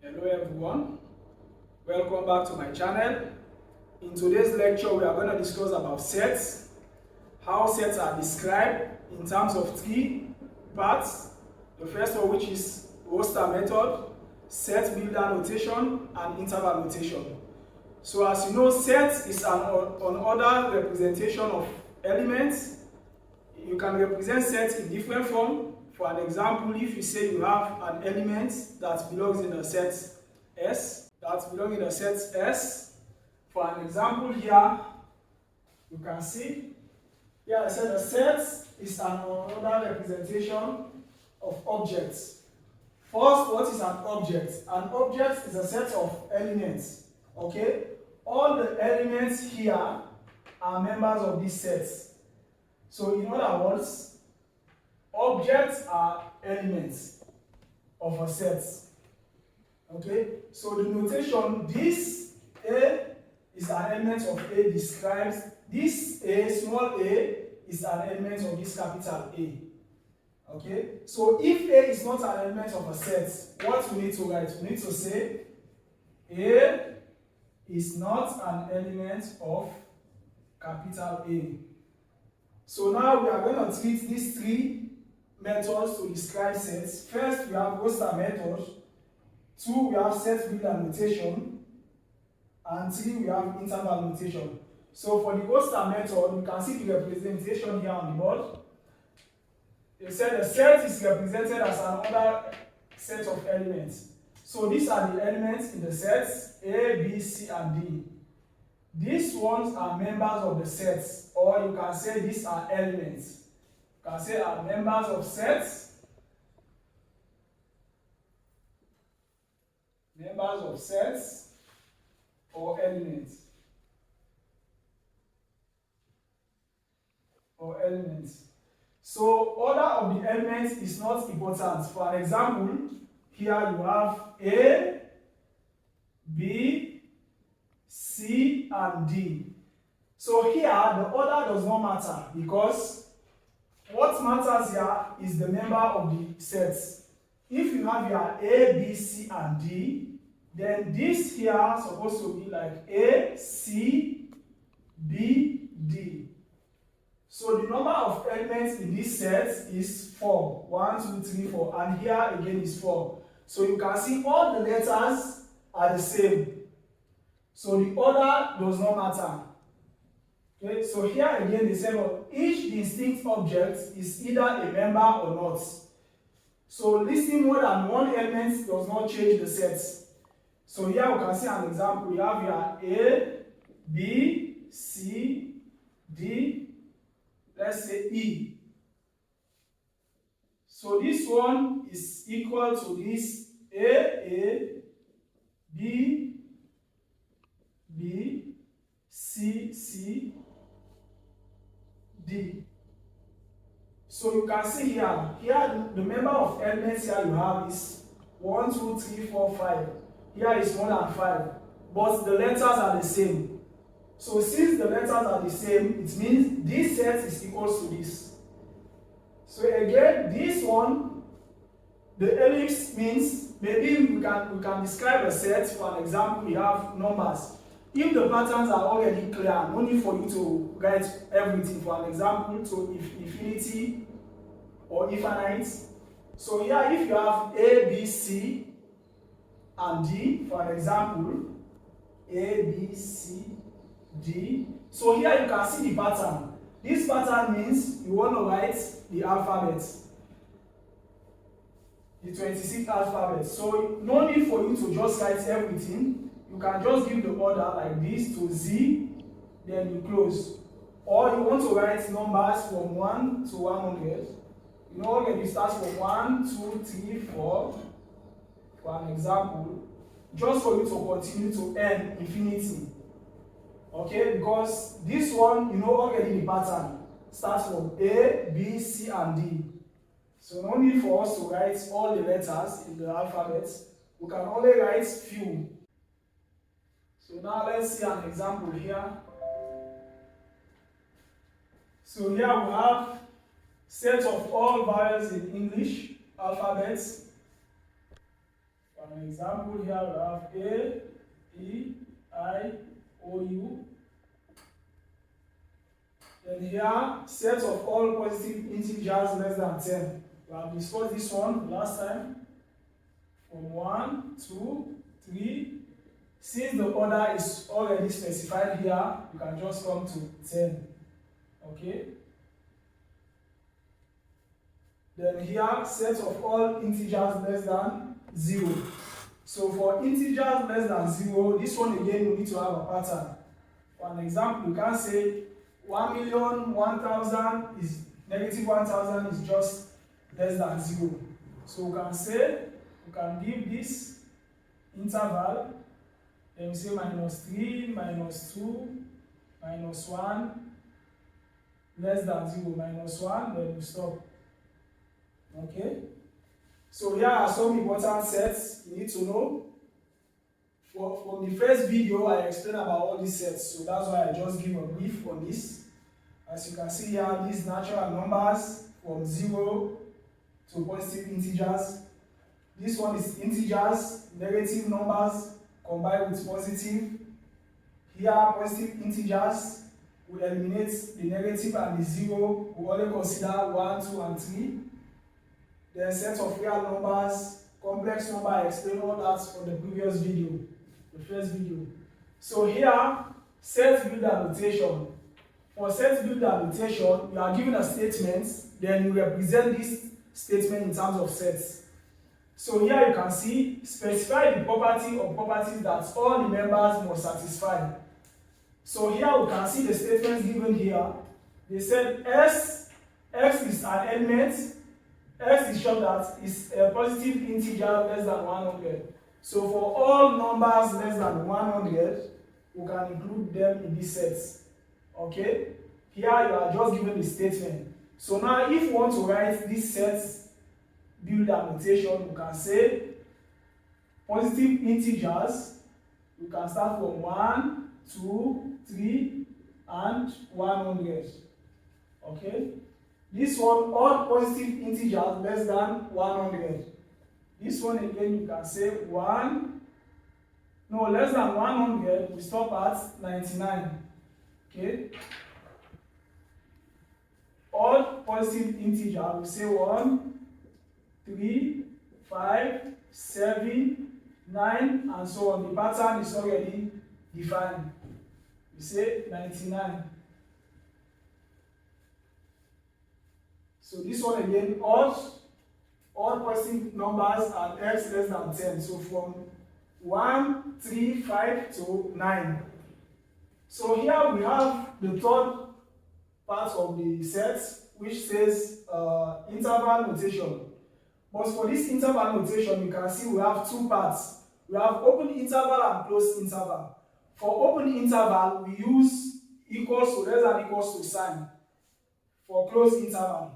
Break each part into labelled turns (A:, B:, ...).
A: Hello everyone, welcome back to my channel. In today's lecture we are going to discuss about sets, how sets are described in terms of three parts. The first one, which is roster method, set builder notation, and interval notation. So as you know, set is an ordered representation of elements. You can represent sets in different forms. For an example, if you say you have an element that belongs in a set S, for an example here, you can see here I said a set is an ordered representation of objects. First, what is an object? An object is a set of elements. Okay? All the elements here are members of this set. So in other words, objects are elements of a set. Okay? So the notation, this A is an element of A describes, this A, small a, is an element of this capital A. Okay? So if A is not an element of a set, what we need to write? We need to say A is not an element of capital A. So now we are going to treat these three methods to describe sets. First, we have roster method. Two, we have set builder notation. And three, we have interval notation. So for the roster method, you can see the representation here on the board. They said the set is represented as another set of elements. So these are the elements in the sets A, B, C, and D. These ones are members of the sets, or you can say these are elements. You can say are members of sets, or elements. So order of the elements is not important. For an example, here you have A, B, C, and D. So here the order does not matter, because what matters here is the member of the sets. If you have your A, B, C, and D, then this here is supposed to be like A, C, B, D. So the number of elements in this set is 4. 1, 2, 3, 4. And here again is 4. So you can see all the letters are the same. So the order does not matter. Okay, so here again they say well, each distinct object is either a member or not. So listing more than one element does not change the sets. So here we can see an example. We have here A, B, C, D, let's say E. So this one is equal to this A, B, B, C, C, D. So you can see here the number of elements here you have is 1, 2, 3, 4, 5. Here is more than 5, but the letters are the same. So since the letters are the same, it means this set is equal to this. So again, this one, the ellipse means maybe we can describe a set. For an example, we have numbers. If the patterns are already clear, no need for you to write everything. For an example, to infinity or infinite. So here, if you have A, B, C, and D, for an example, A, B, C, D. So here you can see the pattern. This pattern means you want to write the alphabet, the 26 alphabets. So no need for you to just write everything. You can just give the order like this to Z, then you close. Or you want to write numbers from 1 to 100. You know, when you start from 1, 2, 3, 4, for an example, just for you to continue to end infinity. Okay, because this one, you know already the pattern starts from A, B, C, and D. So no need for us to write all the letters in the alphabet. We can only write few. So now let's see an example here. So here we have set of all vowels in English alphabets. For an example here, we have A, E, I, O, U. Then here, set of all positive integers less than 10. We have discussed this one last time. From 1, 2, 3. Since the order is already specified here, you can just come to 10. Okay? Then here, set of all integers less than 0. So for integers less than 0, this one again you need to have a pattern. For an example, you can say 1,000,000 is negative 1,000 is just less than 0. So we can say, we can give this interval, then we say -3, -2, -1, less than 0, -1, then we stop. Okay? So here are some important sets you need to know. From the first video, I explained about all these sets, so that's why I just give a brief on this. As you can see here, these natural numbers from 0 to positive integers. This one is integers, negative numbers combined with positive. Here, positive integers, we eliminate the negative and the 0. We only consider 1, 2, and 3. Then set of real numbers, complex number, I explained all that on the previous video, the first video. So here, set builder notation. For set builder notation, you are given a statement, then you represent this statement in terms of sets. So here you can see, specify the property or properties that all the members must satisfy. So here we can see the statements given here. They said X is an element. X is shown that is a positive integer less than 100. So for all numbers less than 100, we can include them in this set. Okay? Here you are just given the statement. So now if you want to write this set builder notation, we can say positive integers. We can start from 1, 2, 3, and 100. Okay? This one, all positive integers less than 100. This one again, you can say less than 100, we stop at 99. Okay? All positive integers, we say 1, 3, 5, 7, 9, and so on. The pattern is already defined. We say 99. So this one again, all positive numbers are x less than 10. So from 1, 3, 5 to 9. So here we have the third part of the set, which says interval notation. But for this interval notation, you can see we have two parts. We have open interval and closed interval. For open interval, we use equals to, less than equals to sign. For closed interval.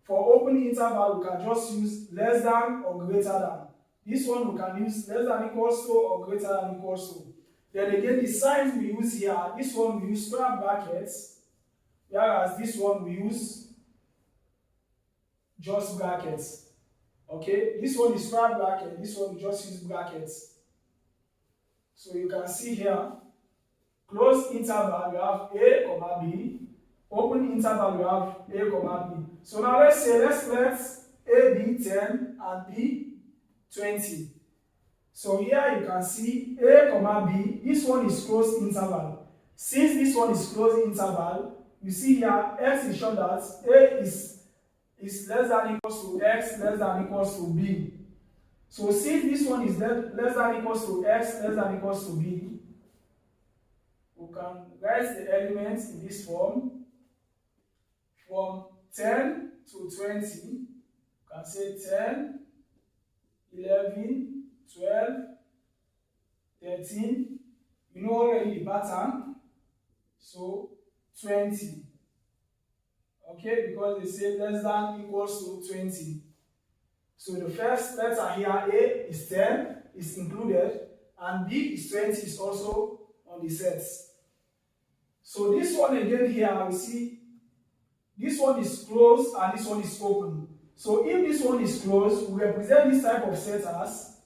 A: For open interval, we can just use less than or greater than. This one we can use less than equals to or greater than equals to. Then again, the signs we use here, this one we use square brackets, whereas this one we use just brackets. Okay, this one is square bracket, this one we just use brackets. So you can see here, closed interval, we have A, comma B. Open interval, we have A, comma B. So now let's let A be 10 and B 20. So here you can see A, comma B. This one is closed interval. Since this one is closed interval, you see here X is shown that A is less than equals to X less than equals to B. So since this one is less than equals to X less than equals to B, we can write the elements in this form. From 10 to 20, you can say 10, 11, 12, 13. You know already the pattern. So 20. Okay, because they say less than equals to 20. So the first letter here, A, is 10, is included, and B is 20, is also on the sets. So this one again here, we see this one is closed and this one is open. So if this one is closed, we represent this type of set as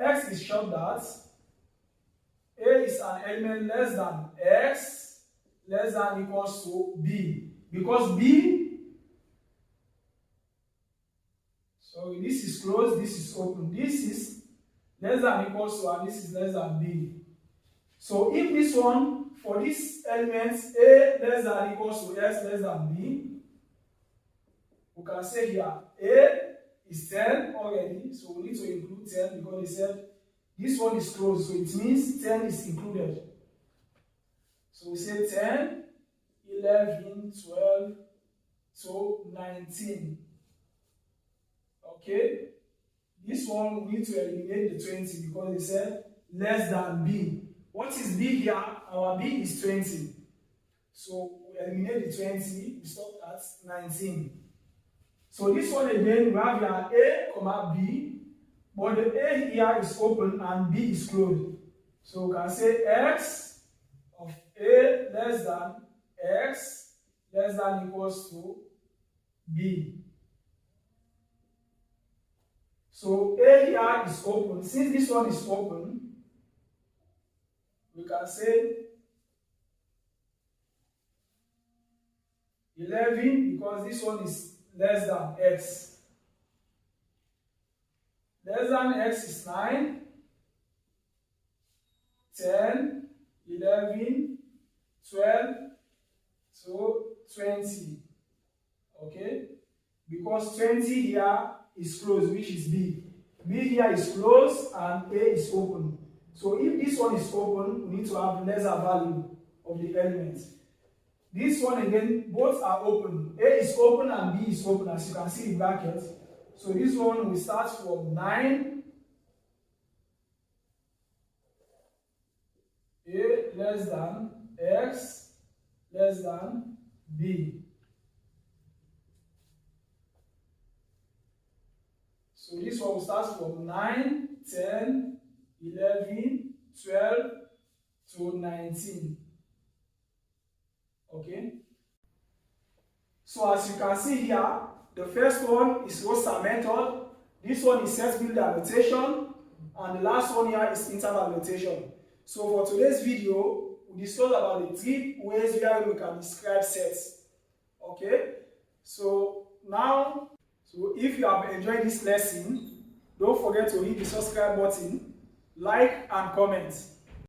A: X is showed that A is an element less than X less than equals to B. Because B, so this is closed, this is open. This is less than equals to, and this is less than B. So if this one, for this element A less than equals to X less than B, we can say here A is 10 already, so we need to include 10 because they said this one is closed, so it means 10 is included. So we say 10, 11, 12, so 19. Okay? This one we need to eliminate the 20 because they said less than B. What is B here? Our B is 20. So we eliminate the 20, we stop at 19. So this one again, we have here A, comma B, but the A here is open and B is closed. So we can say X of A less than X less than equals to B. So A here is open. Since this one is open, we can say 11 because this one is less than X. Less than X is 9, 10, 11, 12, so 20. Okay? Because 20 here is closed, which is B. B here is closed and A is open. So if this one is open, we need to have lesser value of the element. This one again, both are open. A is open and B is open, as you can see the bracket. So this one will start from 9. A less than X less than B. So this one will start from 9, 10, 11, 12 to 19. Okay? So as you can see here, the first one is roster method, this one is set builder annotation, and the last one here is interval annotation. So for today's video, we discussed about the 3 ways where we can describe sets. Okay? So now, if you have enjoyed this lesson, don't forget to hit the subscribe button, like and comment.